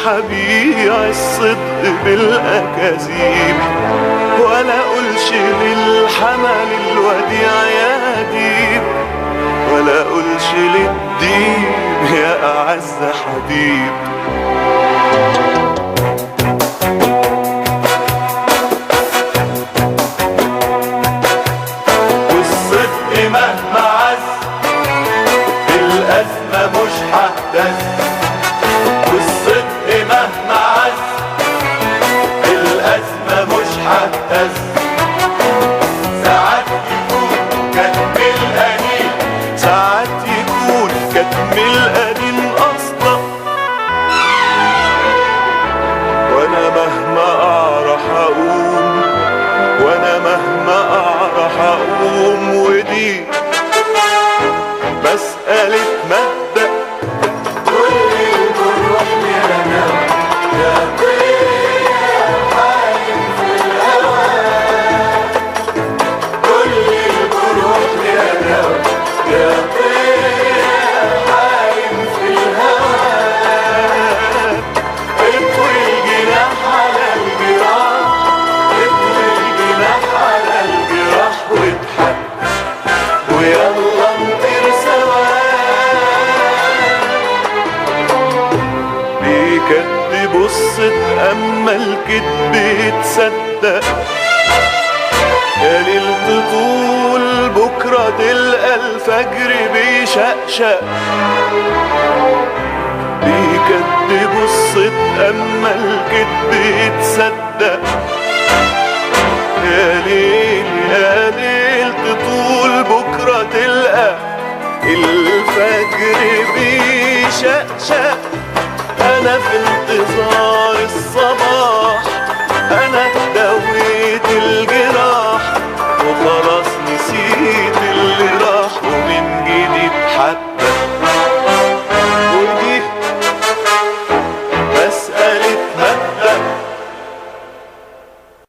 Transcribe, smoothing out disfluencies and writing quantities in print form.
هبيع الصدق بالأكاذيب، ولا أقولش للحمل الوديع يا ديب، ولا أقولش للديب يا أعز حبيب. والصدق مهما عز بالأزمة مش ههتز، والصدق مهما عز بالأزمة مش ههتز. ساعات يكون كتم القليل، ساعات يكون كتم القليل أصلا، وأنا مهما أعرف أقوم، وأنا مهما أعرف أقوم. ودي مسألة مبدأ، كل الجروح لنا يا طير حايم في الهوى، كل الجروح لنا يا طير حايم في الهوى. اطوي الجناح على الجراح، اطوي الجناح على الجراح واضحك ويلا نطير سوا. بيكدبوا الصدق اما الكدب يتصدق، يا ليلة طول بكرة تلقى الفجر بيشقشق. بيكدبوا الصدق اما الكدب يتصدق، يا ليل يا ليل تطول بكرة تلقى الفجر بيشقشق. أنا في انتظار الصباح